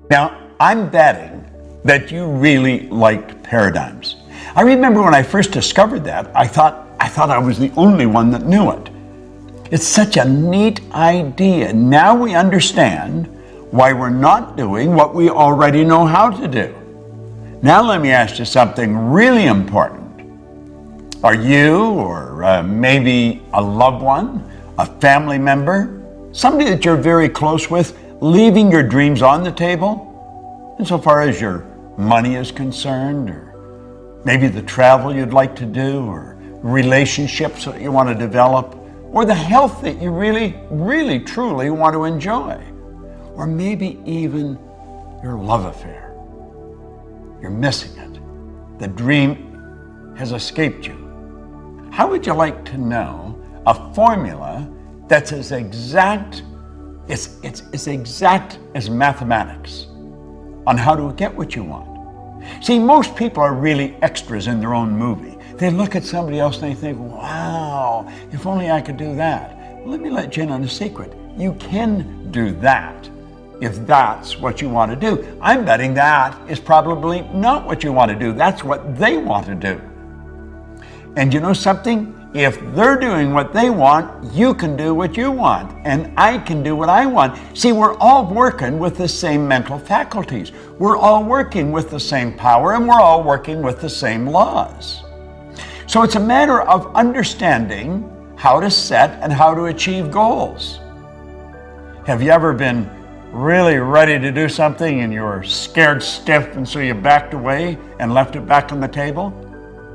Now, I'm betting that you really liked paradigms. I remember when I first discovered that, I thought I was the only one that knew it. It's such a neat idea. Now we understand why we're not doing what we already know how to do. Now let me ask you something really important. Are you, or maybe a loved one, a family member, somebody that you're very close with, leaving your dreams on the table? Insofar as your money is concerned, or maybe the travel you'd like to do, or relationships that you want to develop, or the health that you really, truly want to enjoy, or maybe even your love affair. You're missing it. The dream has escaped you. How would you like to know a formula that's as exact as mathematics on how to get what you want? See, most people are really extras in their own movie. They look at somebody else and they think, wow, if only I could do that. Well, let me let you in on a secret. You can do that if that's what you want to do. I'm betting that is probably not what you want to do. That's what they want to do. And you know something? If they're doing what they want, you can do what you want, and I can do what I want. See, we're all working with the same mental faculties. We're all working with the same power, and we're all working with the same laws. So it's a matter of understanding how to set and how to achieve goals. Have you ever been really ready to do something and you were scared stiff, and so you backed away and left it back on the table?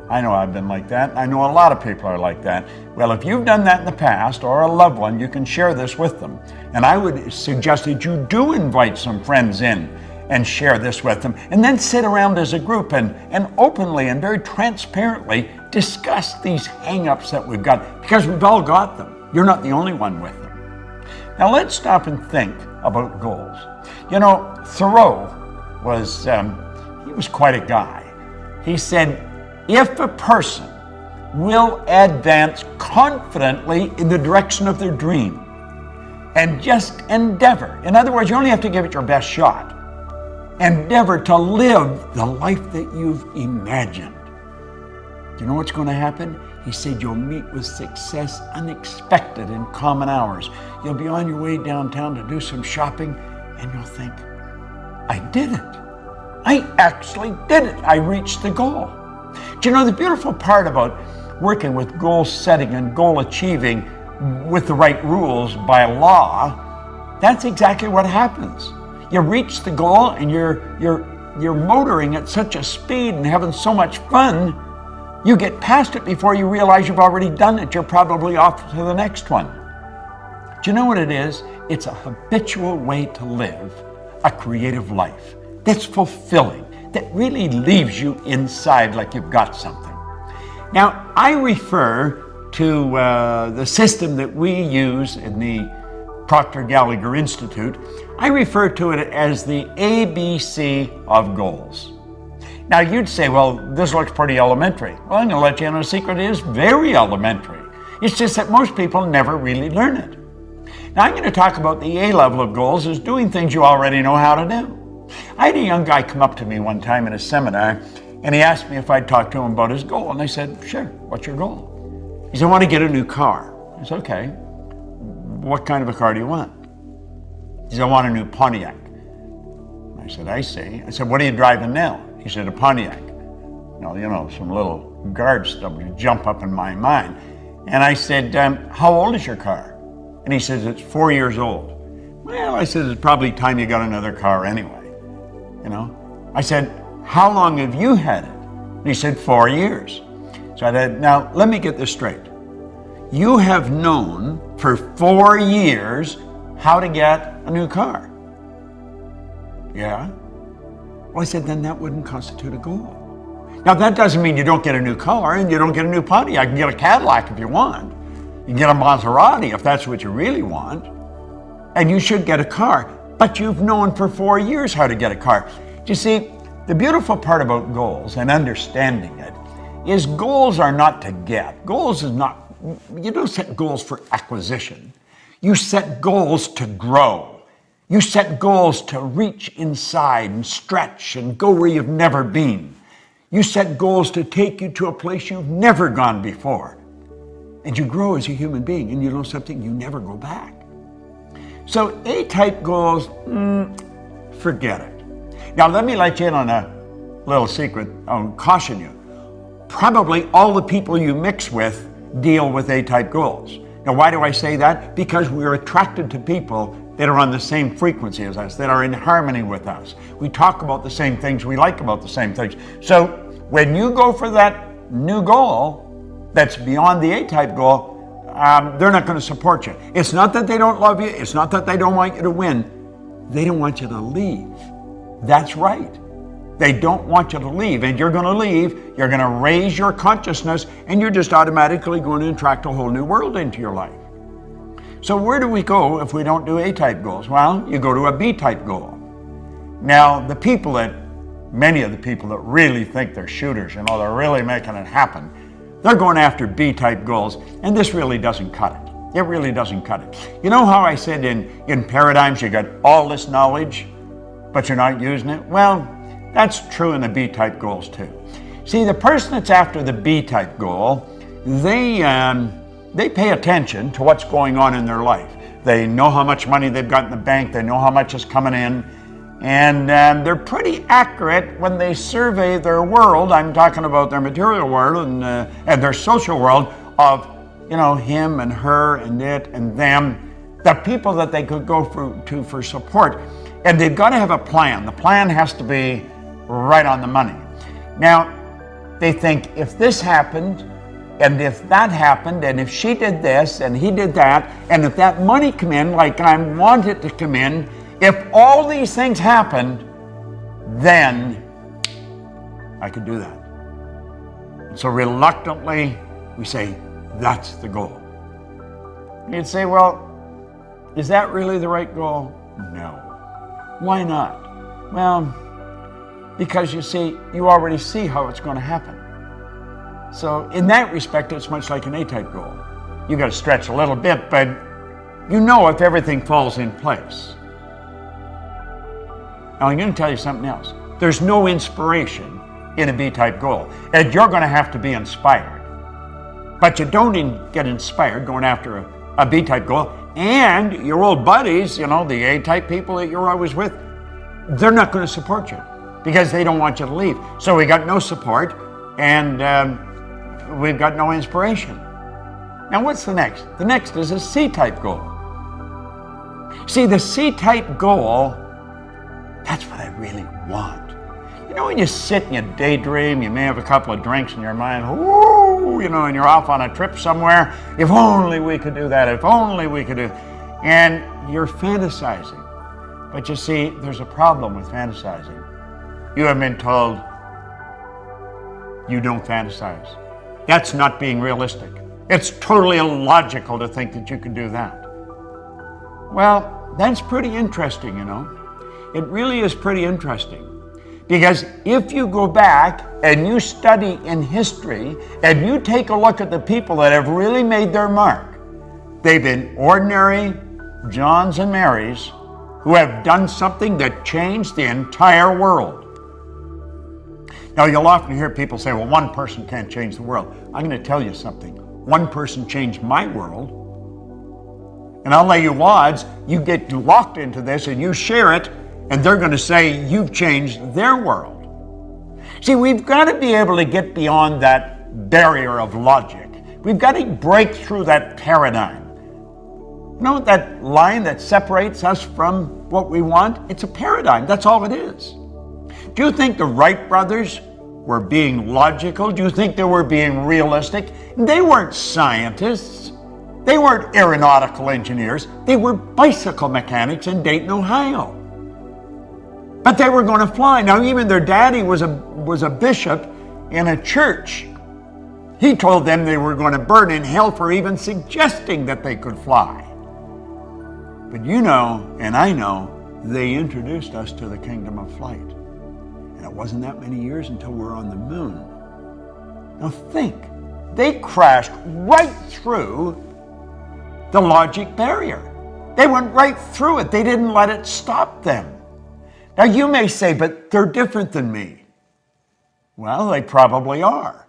I know I've been like that. I know a lot of people are like that. Well, if you've done that in the past, or a loved one, you can share this with them. And I would suggest that you do invite some friends in and share this with them, and then sit around as a group and openly and very transparently discuss these hang-ups that we've got, because we've all got them. You're not the only one with them. Now let's stop and think about goals. You know, Thoreau was quite a guy. He said, if a person will advance confidently in the direction of their dream and just endeavor, in other words, you only have to give it your best shot, endeavor to live the life that you've imagined. Do you know what's going to happen? He said you'll meet with success unexpected in common hours. You'll be on your way downtown to do some shopping, and you'll think, I did it. I actually did it. I reached the goal. Do you know the beautiful part about working with goal setting and goal achieving with the right rules by law? That's exactly what happens. You reach the goal and you're motoring at such a speed and having so much fun, you get past it before you realize you've already done it. You're probably off to the next one. Do you know what it is? It's a habitual way to live a creative life that's fulfilling, that really leaves you inside like you've got something. Now, I refer to the system that we use in the Proctor Gallagher Institute. I refer to it as the ABC of goals. Now, you'd say, well, this looks pretty elementary. Well, I'm going to let you in on a secret. It is very elementary. It's just that most people never really learn it. Now, I'm going to talk about the A level of goals as doing things you already know how to do. I had a young guy come up to me one time in a seminar, and he asked me if I'd talk to him about his goal. And I said, sure, what's your goal? He said, I want to get a new car. I said, okay, what kind of a car do you want? He said, I want a new Pontiac. I said, I see. I said, what are you driving now? He said, a Pontiac. Now, you know, some little guard stuff would jump up in my mind. And I said, how old is your car? And he says, it's 4 years old. Well, I said, it's probably time you got another car anyway. You know, I said, how long have you had it? And he said, 4 years. So I said, now let me get this straight. You have known for 4 years how to get a new car. Yeah? Well, I said, then that wouldn't constitute a goal. Now, that doesn't mean you don't get a new car and you don't get a new Pontiac. You can get a Cadillac if you want. You can get a Maserati if that's what you really want. And you should get a car. But you've known for 4 years how to get a car. You see, the beautiful part about goals and understanding it is goals are not to get. Goals is not, you don't set goals for acquisition. You set goals to grow. You set goals to reach inside and stretch and go where you've never been. You set goals to take you to a place you've never gone before. And you grow as a human being, and you know something, you never go back. So A-type goals, forget it. Now let me let you in on a little secret. I'll caution you. Probably all the people you mix with deal with A-type goals. Now why do I say that? Because we're attracted to people that are on the same frequency as us, that are in harmony with us. We talk about the same things, we like about the same things. So when you go for that new goal that's beyond the A-type goal, they're not going to support you. It's not that they don't love you, it's not that they don't want you to win. They don't want you to leave. That's right. They don't want you to leave, and you're going to leave, you're going to raise your consciousness, and you're just automatically going to attract a whole new world into your life. So where do we go if we don't do A-type goals? Well, you go to a B-type goal. Now, many of the people that really think they're shooters, they're really making it happen, they're going after B-type goals, and this really doesn't cut it. It really doesn't cut it. You know how I said in paradigms you got all this knowledge, but you're not using it? Well, that's true in the B-type goals too. See, the person that's after the B-type goal, they pay attention to what's going on in their life. They know how much money they've got in the bank, they know how much is coming in, and they're pretty accurate when they survey their world. I'm talking about their material world and their social world of, him and her and it and them, the people that they could go to for support. And they've got to have a plan. The plan has to be right on the money. Now, they think if this happened, and if that happened, and if she did this, and he did that, and if that money come in like I want it to come in, if all these things happened, then I could do that. And so reluctantly, we say, that's the goal. And you'd say, well, is that really the right goal? No. Why not? Well, because you see, you already see how it's going to happen. So in that respect, it's much like an A-type goal. You got to stretch a little bit, but you know if everything falls in place. Now I'm going to tell you something else. There's no inspiration in a B-type goal, and you're going to have to be inspired. But you don't get inspired going after a B-type goal, and your old buddies, the A-type people that you're always with, they're not going to support you because they don't want you to leave. So we got no support, and we've got no inspiration. Now what's the next? The next is a C-type goal. See, the C-type goal, that's what I really want. When you sit and you daydream, you may have a couple of drinks in your mind, whoo, and you're off on a trip somewhere. If only we could do that, if only we could do that. And you're fantasizing. But you see, there's a problem with fantasizing. You have been told you don't fantasize. That's not being realistic. It's totally illogical to think that you can do that. Well, that's pretty interesting, It really is pretty interesting. Because if you go back and you study in history and you take a look at the people that have really made their mark, they've been ordinary Johns and Marys who have done something that changed the entire world. Now, you'll often hear people say, well, one person can't change the world. I'm going to tell you something. One person changed my world, and I'll lay you odds, you get locked into this and you share it, and they're going to say you've changed their world. See, we've got to be able to get beyond that barrier of logic. We've got to break through that paradigm. That line that separates us from what we want? It's a paradigm. That's all it is. Do you think the Wright brothers were being logical? Do you think they were being realistic? They weren't scientists. They weren't aeronautical engineers. They were bicycle mechanics in Dayton, Ohio. But they were going to fly. Now, even their daddy was a bishop in a church. He told them they were going to burn in hell for even suggesting that they could fly. But and I know, they introduced us to the kingdom of flight. And it wasn't that many years until we were on the moon. Now think, they crashed right through the logic barrier. They went right through it. They didn't let it stop them. Now you may say, but they're different than me. Well, they probably are.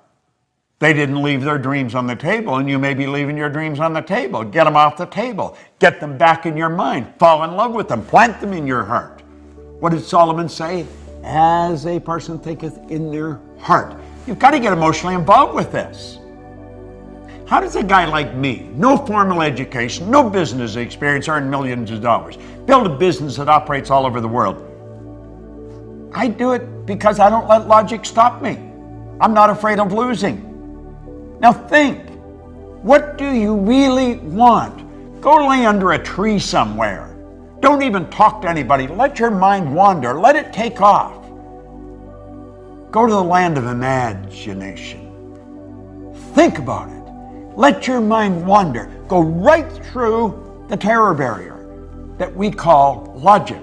They didn't leave their dreams on the table, and you may be leaving your dreams on the table. Get them off the table. Get them back in your mind. Fall in love with them. Plant them in your heart. What did Solomon say? As a person thinketh in their heart. You've got to get emotionally involved with this. How does a guy like me, no formal education, no business experience, earn millions of dollars, build a business that operates all over the world? I do it because I don't let logic stop me. I'm not afraid of losing. Now think, what do you really want? Go lay under a tree somewhere. Don't even talk to anybody. Let your mind wander. Let it take off. Go to the land of imagination. Think about it. Let your mind wander. Go right through the terror barrier that we call logic.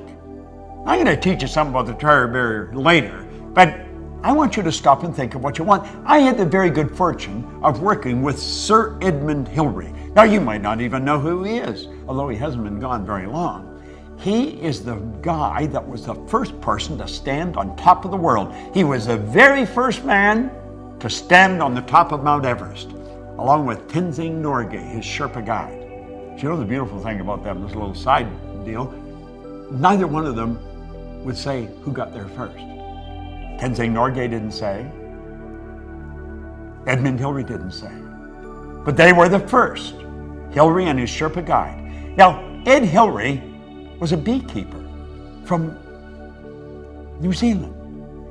I'm going to teach you something about the terror barrier later, but I want you to stop and think of what you want. I had the very good fortune of working with Sir Edmund Hillary. Now, you might not even know who he is, although he hasn't been gone very long. He is the guy that was the first person to stand on top of the world. He was the very first man to stand on the top of Mount Everest, along with Tenzing Norgay, his Sherpa guide. Do you know the beautiful thing about them, this little side deal? Neither one of them would say who got there first. Tenzing Norgay didn't say. Edmund Hillary didn't say. But they were the first, Hillary and his Sherpa guide. Now, Ed Hillary was a beekeeper from New Zealand.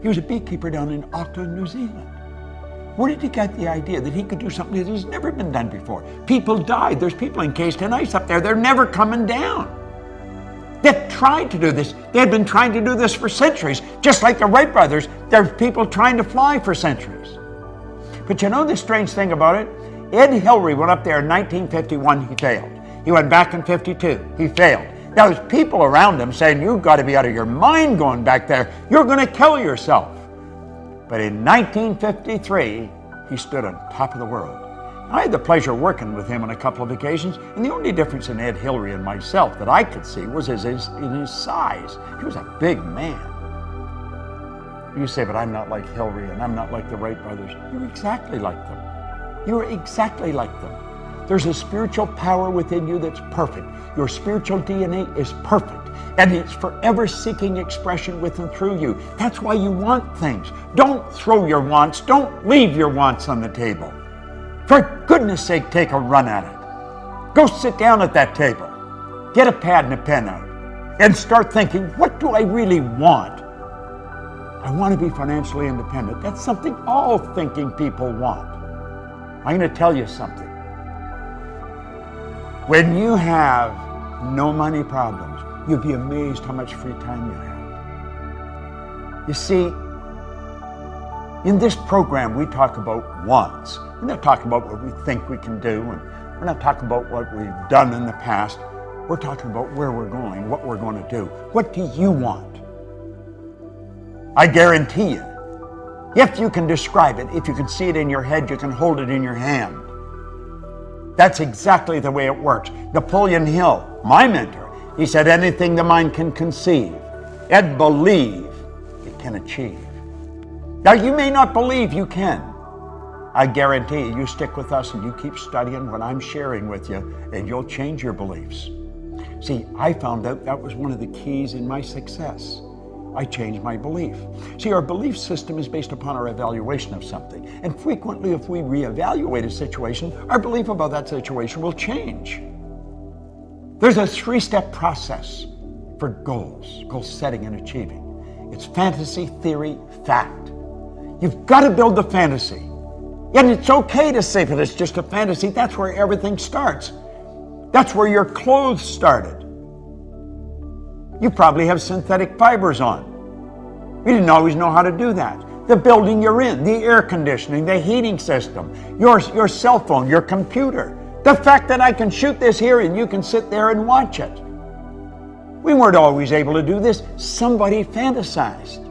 He was a beekeeper down in Auckland, New Zealand. Where did he get the idea that he could do something that has never been done before? People died. There's people encased in ice up there. They're never coming down. They tried to do this. They had been trying to do this for centuries. Just like the Wright brothers, there's people trying to fly for centuries. But you know the strange thing about it? Ed Hillary went up there in 1951, he failed. He went back in 52, he failed. Now there's people around him saying, you've got to be out of your mind going back there. You're going to kill yourself. But in 1953, he stood on top of the world. I had the pleasure of working with him on a couple of occasions, and the only difference in Ed Hillary and myself that I could see was in his size. He was a big man. You say, but I'm not like Hillary and I'm not like the Wright brothers. You're exactly like them. You're exactly like them. There's a spiritual power within you that's perfect. Your spiritual DNA is perfect, and it's forever seeking expression with and through you. That's why you want things. Don't throw your wants. Don't leave your wants on the table. For goodness sake, take a run at it. Go sit down at that table. Get a pad and a pen out and start thinking, what do I really want? I want to be financially independent. That's something all thinking people want. I'm going to tell you something. When you have no money problems, you'll be amazed how much free time you have. You see, in this program, we talk about wants. We're not talking about what we think we can do, and we're not talking about what we've done in the past. We're talking about where we're going, what we're going to do. What do you want? I guarantee you, if you can describe it, if you can see it in your head, you can hold it in your hand. That's exactly the way it works. Napoleon Hill, my mentor, he said, anything the mind can conceive and believe, it can achieve. Now, you may not believe you can. I guarantee you stick with us and you keep studying what I'm sharing with you, and you'll change your beliefs. See, I found out that was one of the keys in my success. I changed my belief. See, our belief system is based upon our evaluation of something. And frequently, if we reevaluate a situation, our belief about that situation will change. There's a 3-step process for goals, goal setting and achieving. It's fantasy, theory, fact. You've got to build the fantasy. And it's okay to say that it's just a fantasy. That's where everything starts. That's where your clothes started. You probably have synthetic fibers on. You didn't always know how to do that. The building you're in, the air conditioning, the heating system, your cell phone, your computer. The fact that I can shoot this here and you can sit there and watch it. We weren't always able to do this. Somebody fantasized.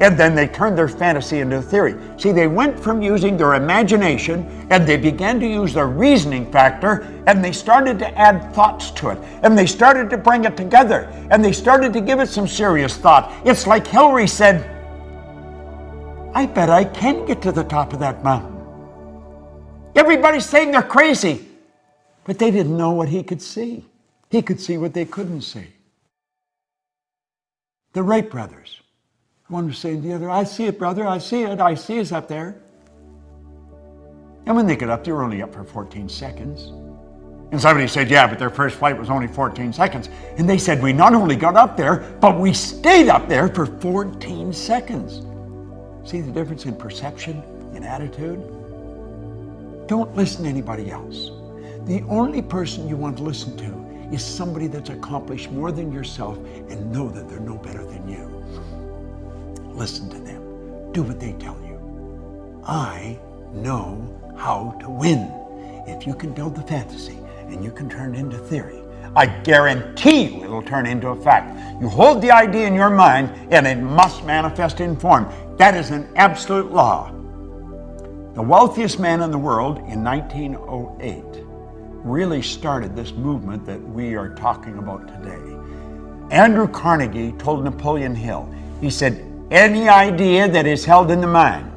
And then they turned their fantasy into theory. See, they went from using their imagination and they began to use their reasoning factor, and they started to add thoughts to it. And they started to bring it together. And they started to give it some serious thought. It's like Hillary said, I bet I can get to the top of that mountain. Everybody's saying they're crazy, but they didn't know what he could see. He could see what they couldn't see. The Wright brothers. One was saying to the other, I see it, brother, I see it, I see us up there. And when they got up, they were only up for 14 seconds. And somebody said, yeah, but their first flight was only 14 seconds. And they said, we not only got up there, but we stayed up there for 14 seconds. See the difference in perception, in attitude? Don't listen to anybody else. The only person you want to listen to is somebody that's accomplished more than yourself and know that they're no better than you. Listen to them. Do what they tell you. I know how to win. If you can build the fantasy and you can turn it into theory, I guarantee you it'll turn into a fact. You hold the idea in your mind and it must manifest in form. That is an absolute law. The wealthiest man in the world in 1908 really started this movement that we are talking about today. Andrew Carnegie told Napoleon Hill, he said, any idea that is held in the mind,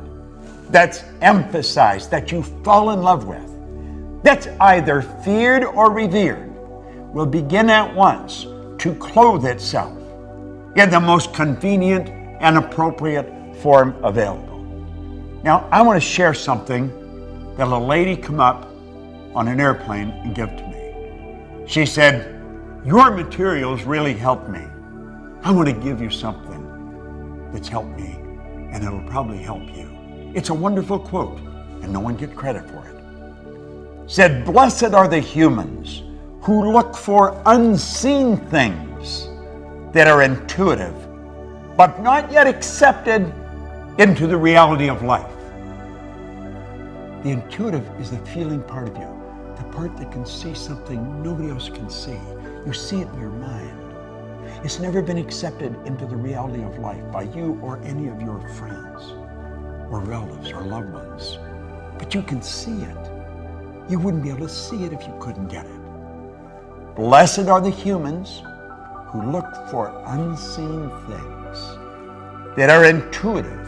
that's emphasized, that you fall in love with, that's either feared or revered, will begin at once to clothe itself in the most convenient and appropriate form available. Now, I want to share something that a lady come up on an airplane and give to me. She said, your materials really helped me. I want to give you something that's helped me, and it'll probably help you. It's a wonderful quote, and no one gets credit for it. Said, blessed are the humans who look for unseen things that are intuitive, but not yet accepted into the reality of life. The intuitive is the feeling part of you, the part that can see something nobody else can see. You see it in your mind. It's never been accepted into the reality of life by you or any of your friends or relatives or loved ones. But you can see it. You wouldn't be able to see it if you couldn't get it. Blessed are the humans who look for unseen things that are intuitive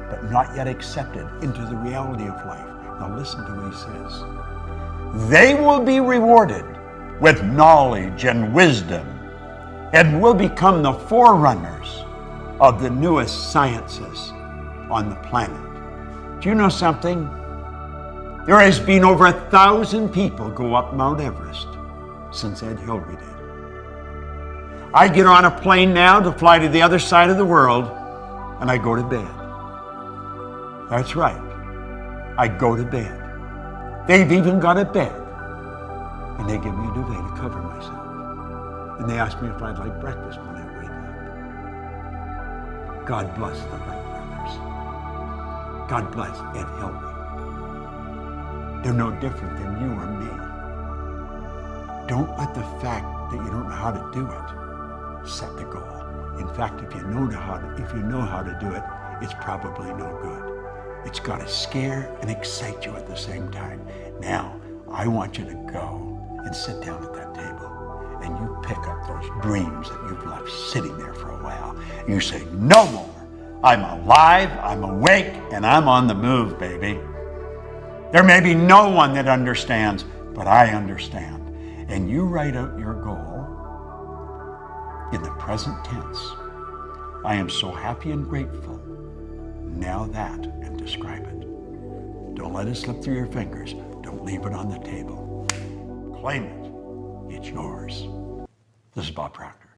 but not yet accepted into the reality of life. Now listen to what he says. They will be rewarded with knowledge and wisdom and will become the forerunners of the newest sciences on the planet. Do you know something? There has been over 1,000 people go up Mount Everest since Ed Hillary did. I get on a plane now to fly to the other side of the world, and I go to bed. That's right. I go to bed. They've even got a bed, and they give me a duvet to cover myself. And they ask me if I'd like breakfast when I wake up. God bless the Wright brothers. God bless Ed Hillary. They're no different than you or me. Don't let the fact that you don't know how to do it set the goal. In fact, if you know how to do it, it's probably no good. It's got to scare and excite you at the same time. Now, I want you to go and sit down at that table and you pick up those dreams that you've left sitting there for a while. You say, no more. I'm alive, I'm awake, and I'm on the move, baby. There may be no one that understands, but I understand. And you write out your goal in the present tense. I am so happy and grateful. Now that, and describe it. Don't let it slip through your fingers. Don't leave it on the table. Claim it. It's yours. This is Bob Proctor.